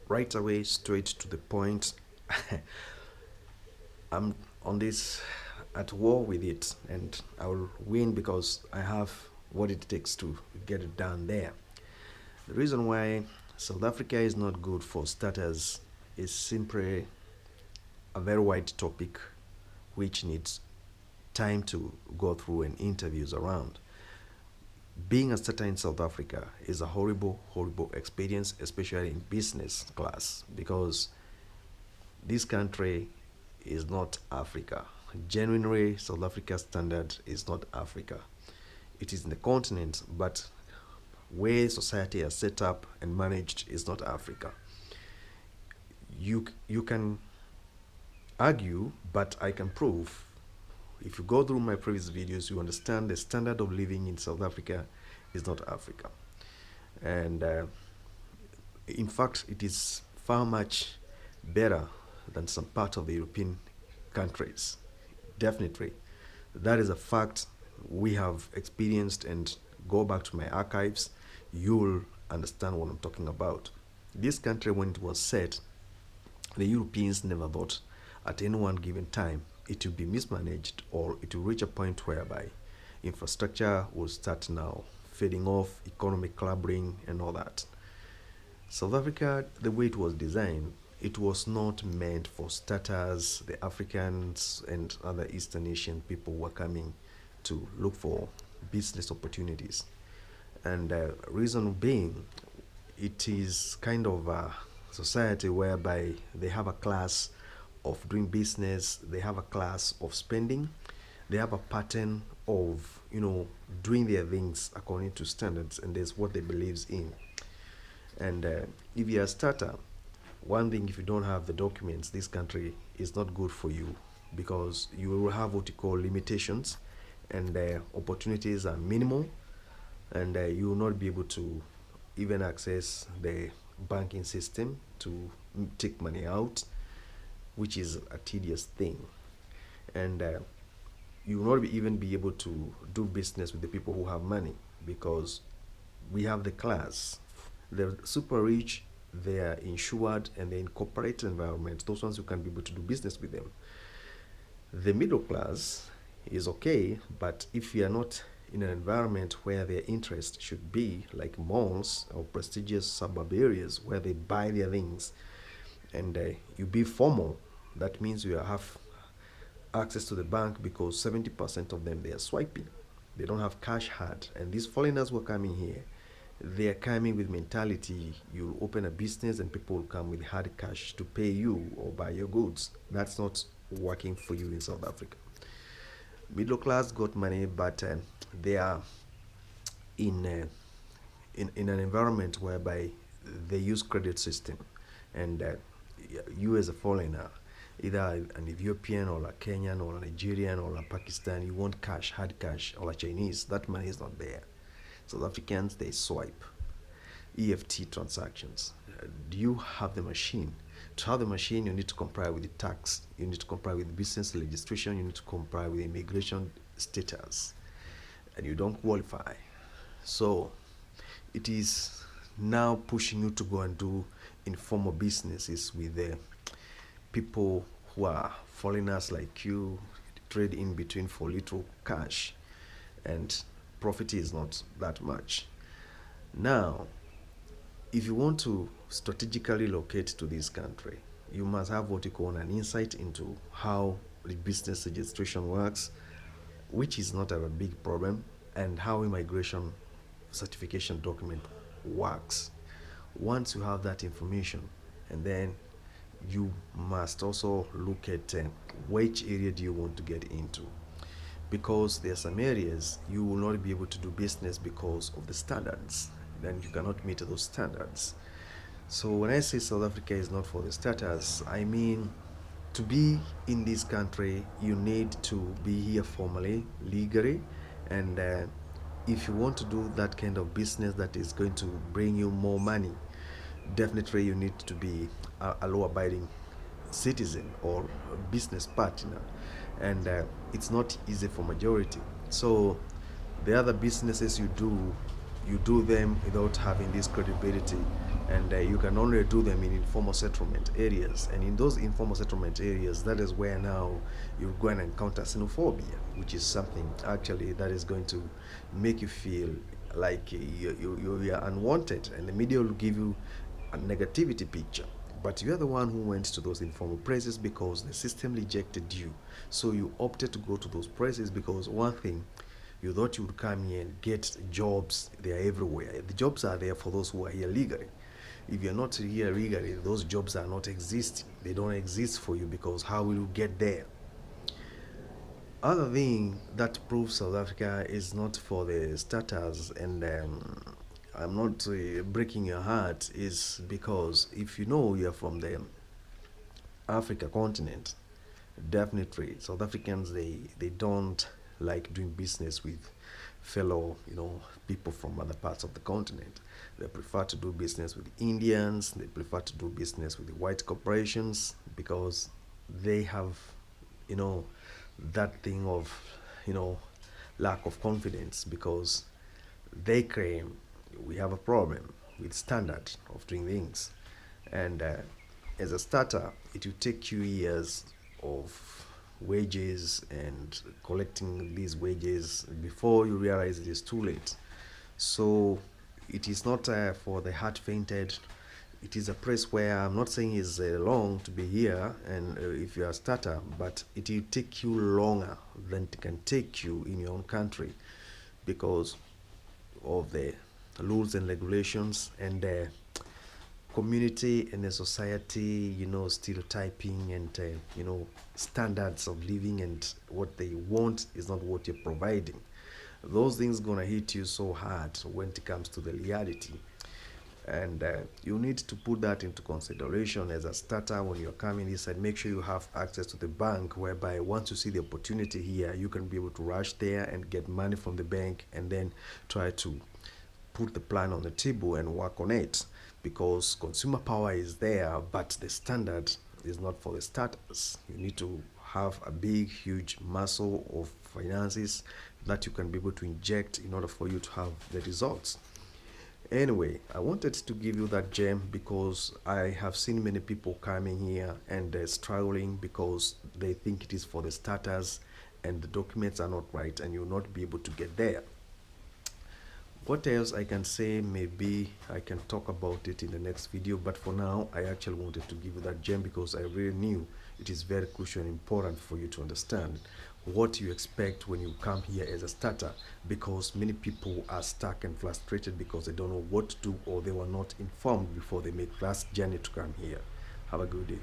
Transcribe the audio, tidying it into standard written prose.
right away, straight to the point. I'm on this at war with it, and I will win because I have what it takes to get it done there. The reason why South Africa is not good for starters is simply a very wide topic which needs time to go through and interviews around. Being a starter in South Africa is a horrible, horrible experience, especially in business class, because this country is not Africa. Genuinely, South Africa's standard is not Africa. It is in the continent, but where society is set up and managed is not Africa. You can argue, but I can prove. If you go through my previous videos, you understand the standard of living in South Africa is not Africa. And in fact, it is far much better than some part of the European countries. Definitely. That is a fact we have experienced, and go back to my archives, you'll understand what I'm talking about. This country, when it was set, the Europeans never thought at any one given time it will be mismanaged, or it will reach a point whereby infrastructure will start now fading off, economic clubbering and all that. South Africa, the way it was designed, it was not meant for starters. The Africans and other Eastern Asian people were coming to look for business opportunities. And reason being, it is kind of a society whereby they have a class of doing business, they have a class of spending, they have a pattern of doing their things according to standards, and there's what they believes in. And if you're a starter, one thing, if you don't have the documents, this country is not good for you, because you will have what you call limitations, and opportunities are minimal, and you will not be able to even access the banking system to take money out, which is a tedious thing. And you will not even be able to do business with the people who have money, because we have the class, the super rich, they are insured and they're in corporate environments, those ones who can be able to do business with them. The middle class is okay, but if you are not in an environment where their interest should be, like malls or prestigious suburb areas where they buy their things, and you be formal, that means you have access to the bank, because 70% of them, they are swiping. They don't have cash hard. And these foreigners who are coming here, they are coming with mentality, you open a business and people will come with hard cash to pay you or buy your goods. That's not working for you in South Africa. Middle class got money, but they are in an environment whereby they use credit system, and you as a foreigner, either an Ethiopian or a Kenyan or a Nigerian or a Pakistan, you want cash, hard cash, or a Chinese, that money is not there. South Africans, they swipe. EFT transactions. Do you have the machine? To have the machine, you need to comply with the tax, you need to comply with business registration, you need to comply with immigration status, and you don't qualify. So it is now pushing you to go and do informal businesses with the people who are foreigners like you, trade in between for little cash, and profit is not that much. Now, if you want to strategically locate to this country, you must have what you call an insight into how the business registration works, which is not a big problem, and how immigration certification document works. Once you have that information, and then you must also look at which area do you want to get into, because there are some areas you will not be able to do business because of the standards, then you cannot meet those standards. So when I say South Africa is not for the starters, I mean, to be in this country, you need to be here formally, legally, and if you want to do that kind of business that is going to bring you more money, definitely you need to be a law-abiding citizen or a business partner, and it's not easy for majority. So the other businesses you do them without having this credibility, and you can only do them in informal settlement areas, and in those informal settlement areas, that is where now you're going to encounter xenophobia, which is something actually that is going to make you feel like you are unwanted, and the media will give you a negativity picture. But you're the one who went to those informal places because the system rejected you, so you opted to go to those places because one thing, you thought you would come here and get jobs. They are everywhere. The jobs are there for those who are here legally. If you're not here legally, those jobs are not existing. They don't exist for you because how will you get there? Other thing that proves South Africa is not for the starters, and I'm not breaking your heart, is because if you know you're from the Africa continent, definitely South Africans, they don't like doing business with fellow people from other parts of the continent. They prefer to do business with Indians. They prefer to do business with the white corporations because they have you know that thing of you know lack of confidence, because they claim we have a problem with standard of doing things, and as a starter it will take you years of wages and collecting these wages before you realize it is too late. So it is not for the heart fainted. It is a place where I'm not saying it's long to be here, and if you're a starter, but it will take you longer than it can take you in your own country because of the rules and regulations and the community and the society, stereotyping and standards of living, and what they want is not what you're providing. Those things gonna hit you so hard when it comes to the reality, and you need to put that into consideration as a starter when you're coming inside. Make sure you have access to the bank, whereby once you see the opportunity here, you can be able to rush there and get money from the bank and then try to put the plan on the table and work on it, because consumer power is there, but the standard is not for the starters. You need to have a big huge muscle of finances that you can be able to inject in order for you to have the results. Anyway, I wanted to give you that gem because I have seen many people coming here and struggling because they think it is for the starters and the documents are not right and you'll not be able to get there. What else I can say? Maybe I can talk about it in the next video, but for now I actually wanted to give you that gem because I really knew it is very crucial and important for you to understand what you expect when you come here as a starter, because many people are stuck and frustrated because they don't know what to do or they were not informed before they make that journey to come here. Have a good day.